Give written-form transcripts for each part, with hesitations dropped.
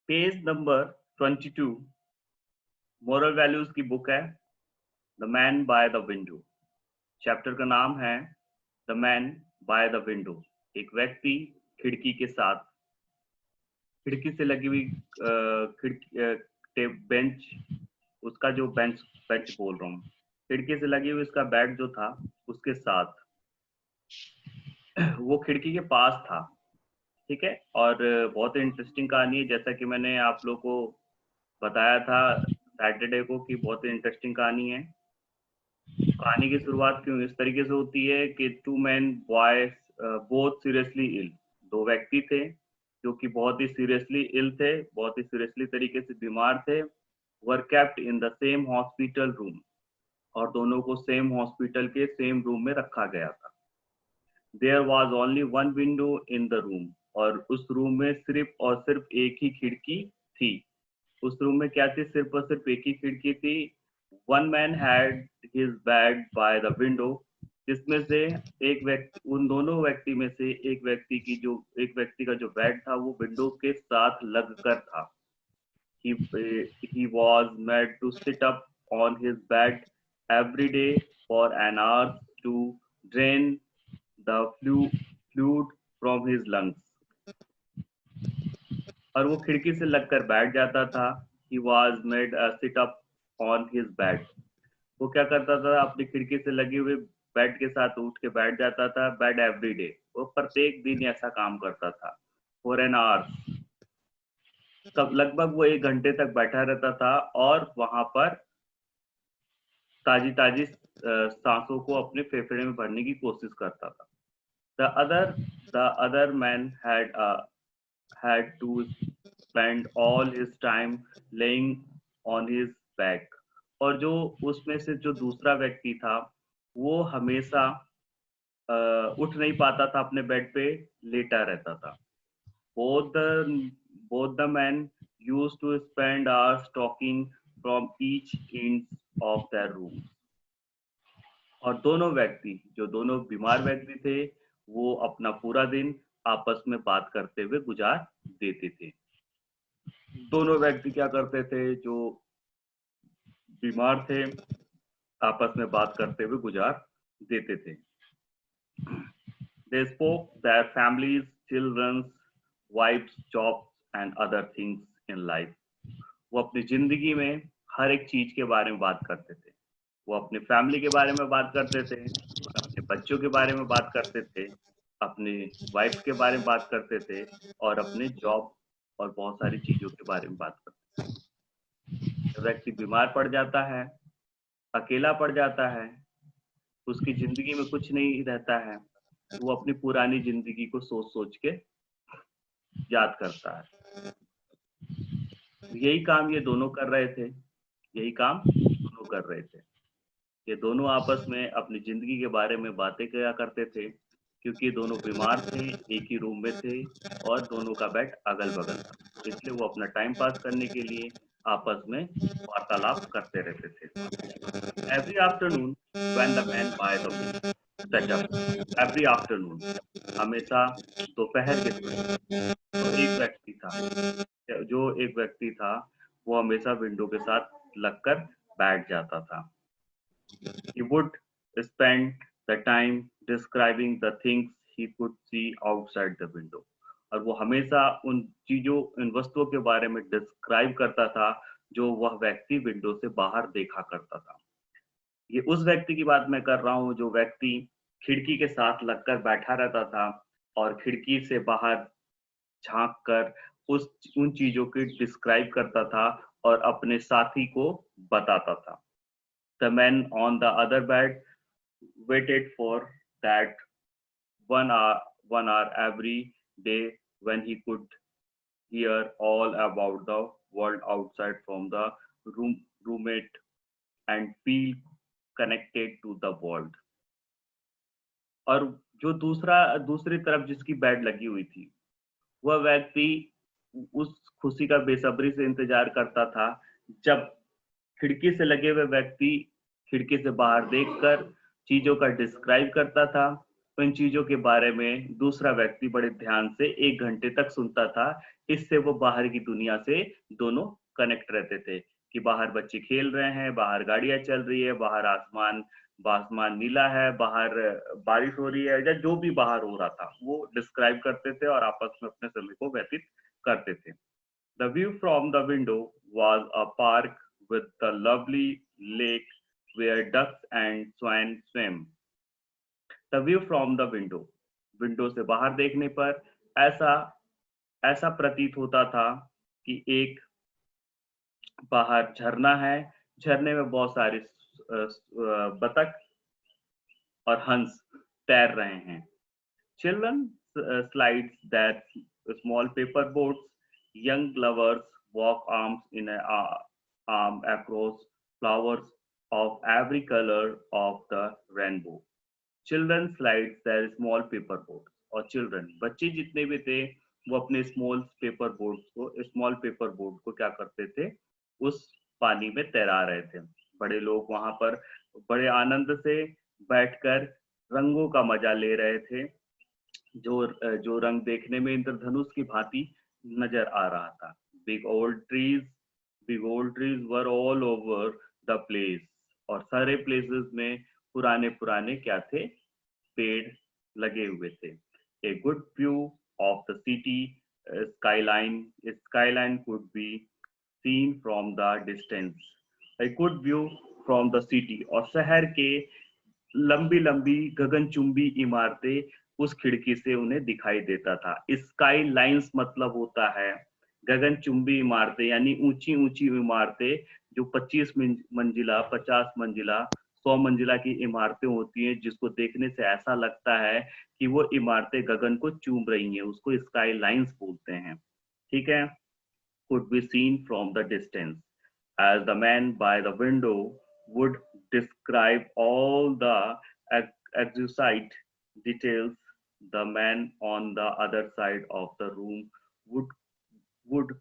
Page number 22 moral values की book है the man by the window. Chapter का नाम है the man by the window. एक व्यक्ति खिड़की के साथ, खिड़की से लगी हुई खिड़की बेंच, उसका जो बेंच बेंच बोल रहा हूँ, खिड़की से लगी हुई उसका बेड जो था उसके साथ, वो खिड़की के पास था। ठीक है। और बहुत इंटरेस्टिंग कहानी है, जैसा कि मैंने आप लोग को बताया था सैटरडे को कि बहुत इंटरेस्टिंग कहानी है। कहानी की शुरुआत क्यों इस तरीके से होती है कि two man boys both seriously ill, दो व्यक्ति थे जो कि बहुत ही सीरियसली इल थे, बहुत ही सीरियसली तरीके से बीमार थे। Were kept in the same hospital room, और दोनों को सेम हॉस्पिटल के सेम रूम में रखा गया था। There was only one window in the room, और उस रूम में सिर्फ और सिर्फ एक ही खिड़की थी। उस रूम में क्या थी? सिर्फ और सिर्फ एक ही खिड़की थी। One man had his bed bye the window, जिसमें से एक व्यक्ति, उन दोनों व्यक्ति में से एक व्यक्ति का जो बेड था वो विंडो के साथ लग कर था। He was made to sit up on his bed every day for an hour to drain the fluid from his lungs. और वो खिड़की से लगकर बैठ जाता था। He was made sit up on his bed. वो क्या करता था? अपनी खिड़की से लगी हुई बेड के साथ उठ के बैठ जाता था। बेड एवरी डे, वो प्रत्येक दिन ऐसा काम करता था। फॉर एन आवर, तब लगभग वो 1 घंटे तक बैठा रहता था और वहां पर ताजी ताजी सांसों को अपने फेफड़े में भरने की कोशिश करता था। The other man had to spend all his time laying on his back, और जो उसमें से जो दूसरा व्यक्ति था वो हमेशा उठ नहीं पाता था, अपने बेड पे लेटा रहता था। both the both the men used to spend hours talking from each end of their room, और दोनों बीमार व्यक्ति थे, वो अपना पूरा दिन आपस में बात करते हुए गुजार देते थे। दोनों व्यक्ति क्या करते थे? जो बीमार थे आपस में बात करते हुए गुजार देते थे। They spoke their families, children, wives, jobs and other things in life. वो अपनी जिंदगी में हर एक चीज के बारे में बात करते थे। वो अपनी फैमिली के बारे में बात करते थे, अपने बच्चों के बारे में बात करते थे, अपनी वाइफ के बारे में बात करते थे, और अपने जॉब और बहुत सारी चीजों के बारे में बात करते थे। जब व्यक्ति बीमार पड़ जाता है, अकेला पड़ जाता है, उसकी जिंदगी में कुछ नहीं रहता है, वो अपनी पुरानी जिंदगी को सोच सोच के याद करता है। यही काम ये दोनों कर रहे थे, यही काम दोनों कर रहे थे। ये दोनों आपस में अपनी जिंदगी के बारे में बातें किया करते थे, क्योंकि दोनों बीमार थे, एक ही रूम में थे और दोनों का बेड अगल बगल था। इसलिए वो अपना टाइम पास करने के लिए आपस में वार्तालाप करते रहते थे। Every afternoon when the man by the window set up, every afternoon, हमेशा दोपहर के समय एक व्यक्ति था वो हमेशा विंडो के साथ लगकर बैठ जाता था। He would spend the time describing the things he could see outside the window. और वो हमेशा उन वस्तुओं के बारे में डिस्क्राइब करता था जो वह व्यक्ति विंडो से बाहर देखा करता था। ये उस व्यक्ति की बात मैं कर रहा हूँ जो व्यक्ति खिड़की के साथ लगकर बैठा रहता था और खिड़की से बाहर झांक कर उन चीजों की डिस्क्राइब करता था और अपने साथी को बताता था। The man on the other bed waited for that 1 hour every day when he could hear all about the world outside from the roommate and feel connected to the world. और जो दूसरी तरफ जिसकी बेड लगी हुई थी, वह व्यक्ति उस खुशी का बेसब्री से इंतजार करता था जब खिड़की से लगे हुए व्यक्ति खिड़की से बाहर देखकर चीजों का डिस्क्राइब करता था उन चीजों के बारे में दूसरा व्यक्ति बड़े ध्यान से 1 घंटे तक सुनता था। इससे वो बाहर की दुनिया से दोनों कनेक्ट रहते थे कि बाहर बच्चे खेल रहे हैं, बाहर गाड़ियां चल रही है, बाहर आसमान नीला है, बाहर बारिश हो रही है, या जो भी बाहर हो रहा था वो डिस्क्राइब करते थे और आपस में अपने समय को व्यतीत करते थे। The view from the window was a park with a lovely lake where ducks and swan swam. The view from the window, window से बाहर देखने पर ऐसा ऐसा प्रतीत होता था कि एक बाहर झरना है, झरने में बहुत सारे बतख और हंस तैर रहे हैं। Children slides that small paper boats, young lovers walk arms in a arm across flowers of every color of the rainbow. Children slides their small paper boats, और children बच्चे जितने भी थे वो अपने स्मॉल पेपर बोट को क्या करते थे, उस पानी में तैरा रहे थे। बड़े लोग वहां पर बड़े आनंद से बैठकर रंगों का मजा ले रहे थे, जो रंग देखने में इंद्रधनुष की भांति नजर आ रहा था। Big old trees were all over the place, और सारे प्लेसेस में पुराने पुराने क्या थे, पेड़ लगे हुए थे। A good view of the city skyline could be seen from the distance. A good view from the city, और शहर के लंबी लंबी गगनचुंबी इमारतें उस खिड़की से उन्हें दिखाई देता था। स्काई लाइंस मतलब होता है गगनचुंबी इमारतें, यानी ऊंची ऊंची इमारतें जो 25 मंजिला, 50 मंजिला, 100 मंजिला की इमारतें होती हैं, जिसको देखने से ऐसा लगता है कि वो इमारतें गगन को चूम रही हैं, उसको स्काई लाइंस बोलते हैं। ठीक है, could be seen from the distance, as the man by the window would describe all the exquisite details. The man on the other side of the room would would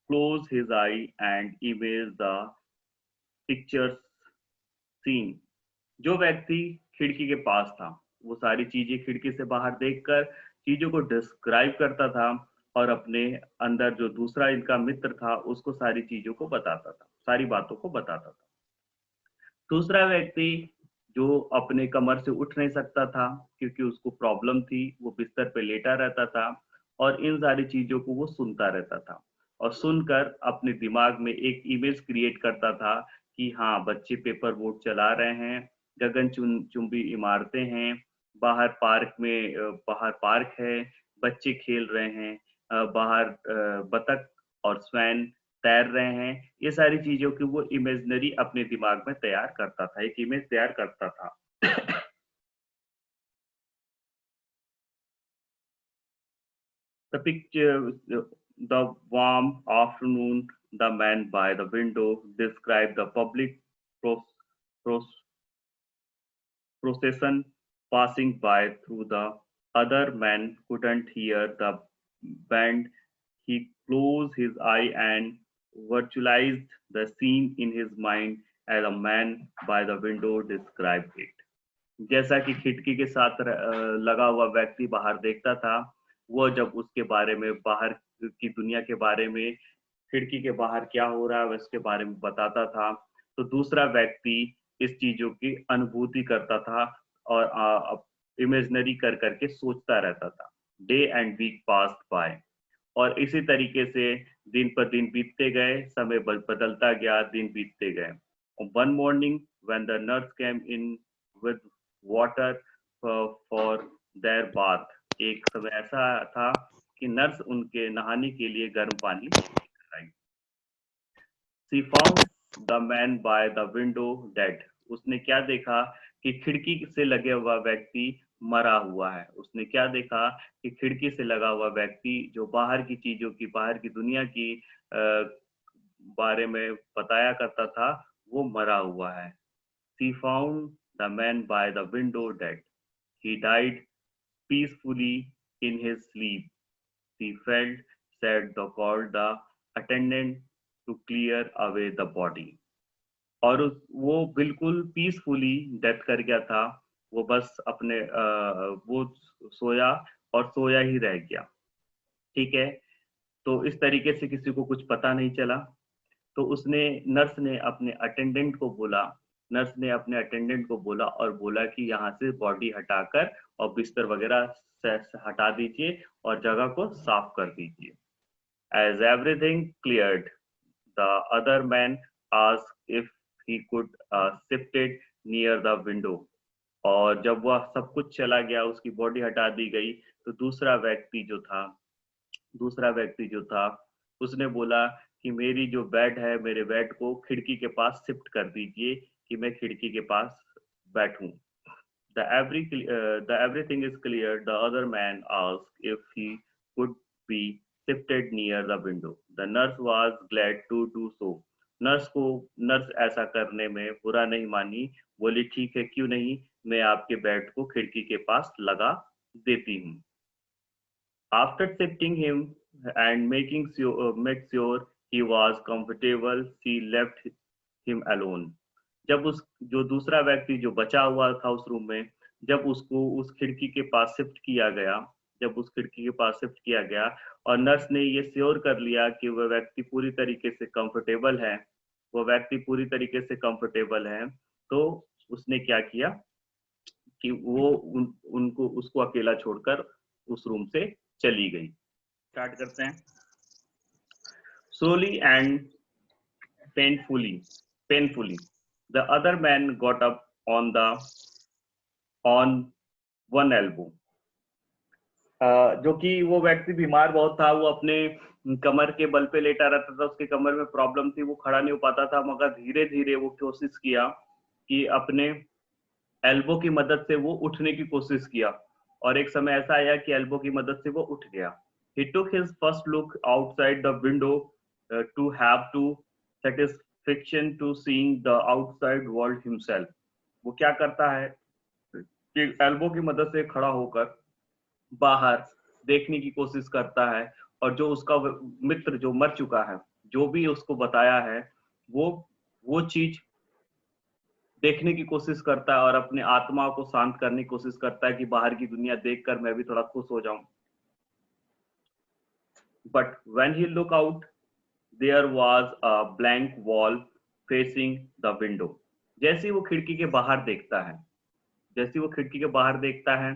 close his eye and image the pictures seen. जो व्यक्ति खिड़की के पास था वो सारी चीजें खिड़की से बाहर देखकर चीजों को डिस्क्राइब करता था, और अपने अंदर जो दूसरा इनका मित्र था उसको सारी चीजों को बताता था, सारी बातों को बताता था। दूसरा व्यक्ति जो अपने कमर से उठ नहीं सकता था क्योंकि उसको प्रॉब्लम थी, वो बिस्तर पे लेटा रहता था और इन सारी चीजों को वो सुनता रहता था, और सुनकर अपने दिमाग में एक इमेज क्रिएट करता था कि हाँ, बच्चे पेपर बोट चला रहे हैं, गगन चुंबी इमारतें हैं, बाहर पार्क है, बच्चे खेल रहे हैं, बाहर बतख और स्वैन तैर रहे हैं। ये सारी चीजों की वो इमेजिनरी अपने दिमाग में तैयार करता था, एक इमेज तैयार करता था। The picture, the warm afternoon, the man by the window described the public pro- pro- procession passing by through. The other man couldn't hear the band. He closed his eye and virtualized the scene in his mind as a man by the window described it. जैसा कि खिड़की के साथ लगा हुआ व्यक्ति बाहर देखता था, वो जब उसके बारे में, बाहर की दुनिया के बारे में, खिड़की के बाहर क्या हो रहा है उसके बारे में बताता था, तो दूसरा व्यक्ति इस चीजों की अनुभूति करता था और इमेजिनरी कर करके सोचता रहता था। Day and week passed by, और इसी तरीके से दिन पर दिन बीतते गए, समय बदलता गया, दिन बीतते गए। One morning when the nurse came in with water for their bath, एक समय ऐसा था कि नर्स उनके नहाने के लिए गर्म पानी लेकर आई। She found the man by the window dead, उसने क्या देखा कि खिड़की से लगे हुआ व्यक्ति मरा हुआ है। उसने क्या देखा कि खिड़की से लगा हुआ व्यक्ति जो बाहर की चीजों की, बाहर की दुनिया की बारे में बताया करता था, वो मरा हुआ है। She found the man by the window dead, he died peacefully in his sleep. She felt said the called the attendant to clear away the body. और वो बिल्कुल पीसफुली डेथ कर गया था, वो बस अपने वो सोया और सोया ही रह गया। ठीक है, तो इस तरीके से किसी को कुछ पता नहीं चला। तो उसने नर्स ने अपने अटेंडेंट को बोला, नर्स ने अपने अटेंडेंट को बोला और बोला कि यहाँ से बॉडी हटाकर और बिस्तर वगैरह हटा दीजिए और जगह को साफ कर दीजिए। As everything cleared, the other man asked if he could shift it near the window. और जब वह सब कुछ चला गया, उसकी बॉडी हटा दी गई, तो दूसरा व्यक्ति जो था उसने बोला कि मेरी जो बेड है, मेरे बेड को खिड़की के पास शिफ्ट कर दीजिए कि मैं खिड़की के पास बैठूं। The everything is clear. The other man asked if he could be shifted near the window. The nurse was glad to do so. Nurse ऐसा करने में बुरा नहीं मानी, बोली ठीक है, क्यों नहीं, मैं आपके बेड को खिड़की के पास लगा देती हूँ। After shifting him and make sure he was comfortable, she left him alone. जब उस जो दूसरा व्यक्ति जो बचा हुआ था उस रूम में, जब उसको उस खिड़की के पास शिफ्ट किया गया, और नर्स ने ये श्योर कर लिया कि वह व्यक्ति पूरी तरीके से कंफर्टेबल है, तो उसने क्या किया कि वो उसको अकेला छोड़कर उस रूम से चली गई। स्टार्ट करते हैं। Slowly and painfully, the other man got up on one elbow. जो कि वो व्यक्ति बीमार बहुत था, वो अपने कमर के बल पे लेटा रहता था, उसके कमर में प्रॉब्लम थी, वो खड़ा नहीं हो पाता था, मगर धीरे धीरे वो कोशिश किया कि अपने एल्बो की मदद से वो उठने की कोशिश किया, और एक समय ऐसा आया कि एल्बो की मदद से वो उठ गया। He took his first look outside the window to have to satisfaction to seeing the outside world himself. वो क्या करता है कि एल्बो की मदद से खड़ा होकर बाहर देखने की कोशिश करता है, और जो उसका मित्र जो मर चुका है, जो भी उसको बताया है, वो चीज देखने की कोशिश करता है और अपने आत्मा को शांत करने की कोशिश करता है कि बाहर की दुनिया देखकर मैं भी थोड़ा खुश हो जाऊं। But when he looked out, there was a blank wall facing the window. जैसे वो खिड़की के बाहर देखता है,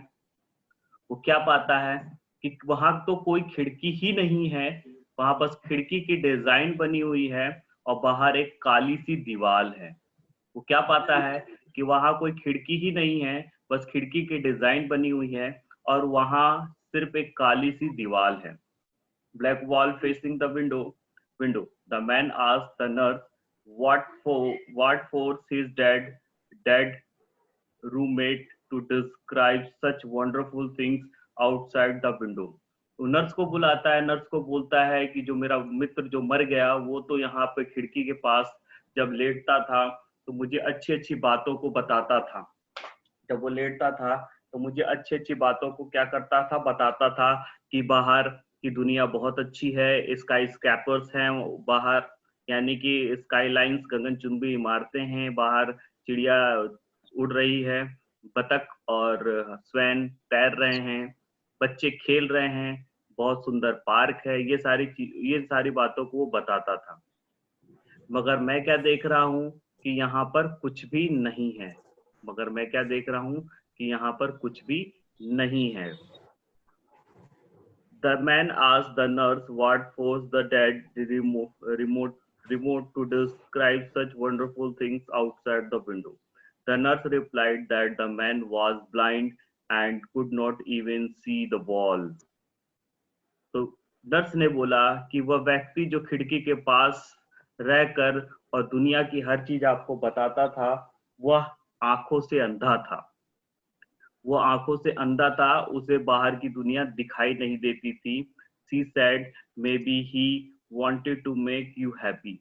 वो क्या पाता है कि वहां तो कोई खिड़की ही नहीं है, वहां बस खिड़की की डिजाइन बनी हुई है और बाहर एक काली सी दीवार है। वो क्या पाता है कि वहां कोई खिड़की ही नहीं है, बस खिड़की की डिजाइन बनी हुई है और वहां सिर्फ एक काली सी दीवार है। Black wall facing the window. The man asked the nurse what forced his dead roommate to describe such wonderful things outside the window. तो नर्स को बुलाता है, नर्स को बोलता है कि जो मेरा मित्र जो मर गया, वो तो यहाँ पे खिड़की के पास जब लेटता था तो मुझे अच्छी अच्छी बातों को बताता था। जब वो लेटता था तो मुझे अच्छी अच्छी बातों को क्या करता था, बताता था कि बाहर की दुनिया बहुत अच्छी है, स्काई स्कैपर्स हैं बाहर, यानी कि स्काई लाइन्स, गगनचुंबी इमारतें हैं, बाहर चिड़िया उड़ रही है, बतख और स्वैन तैर रहे हैं, बच्चे खेल रहे हैं, बहुत सुंदर पार्क है, ये सारी बातों को वो बताता था। मगर मैं क्या देख रहा हूँ कि यहाँ पर कुछ भी नहीं है, The man asked the nurse what forced the dead remote to describe such wonderful things outside the window. The nurse replied that the man was blind and could not even see the wall. तो nurse ने बोला कि वह व्यक्ति जो खिड़की के पास रहकर और दुनिया की हर चीज आपको बताता था, वह आंखों से अंधा था, उसे बाहर की दुनिया दिखाई नहीं देती थी। She said maybe he wanted to make you happy.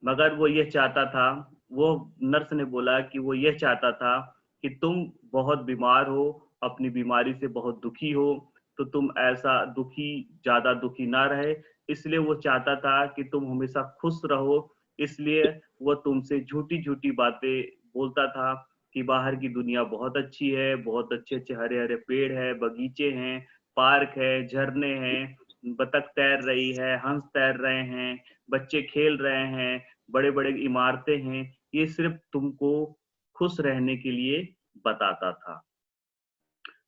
मगर वो ये चाहता था, वो नर्स ने बोला कि वो ये चाहता था कि तुम बहुत बीमार हो, अपनी बीमारी से बहुत दुखी हो, तो तुम ऐसा ज्यादा दुखी ना रहे, इसलिए वो चाहता था कि तुम हमेशा खुश रहो, इसलिए वो तुमसे झूठी झूठी बातें बोलता था कि बाहर की दुनिया बहुत अच्छी है, बहुत अच्छे-अच्छे हरे-हरे पेड़ है, बगीचे हैं, पार्क है, झरने हैं, बतख तैर रही है, हंस तैर रहे हैं, बच्चे खेल रहे हैं, बड़े-बड़े इमारतें हैं। ये सिर्फ़ तुमको खुश रहने के लिए बताता था।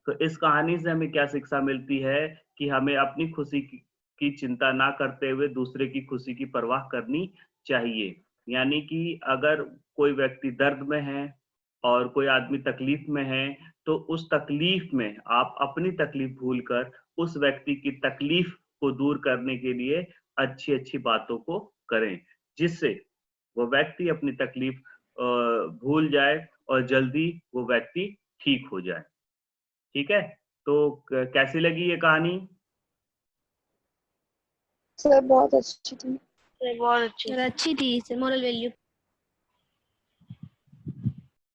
तो इस कहानी से हमें क्या शिक्षा मिलती है कि हमें अपनी खुशी की चिंता ना करते हुए दूसरे की खुशी की परवाह करनी चाहिए। यानी कि अगर कोई व्यक्ति दर्द में है और कोई आदमी तकलीफ में है, तो उस तकलीफ में आप अपनी तकलीफ भूलकर उस व्यक्ति की तकलीफ को दूर करने के लिए अच्छी-अच्छी बातों को करें, जिससे वो व्यक्ति अपनी तकलीफ भूल जाए और जल्दी वो व्यक्ति ठीक हो जाए। ठीक है? तो कैसी लगी ये कहानी? सर बहुत अच्छी थी। बहुत अच्छी और अच्छी थी, इससे मोरल वैल्यू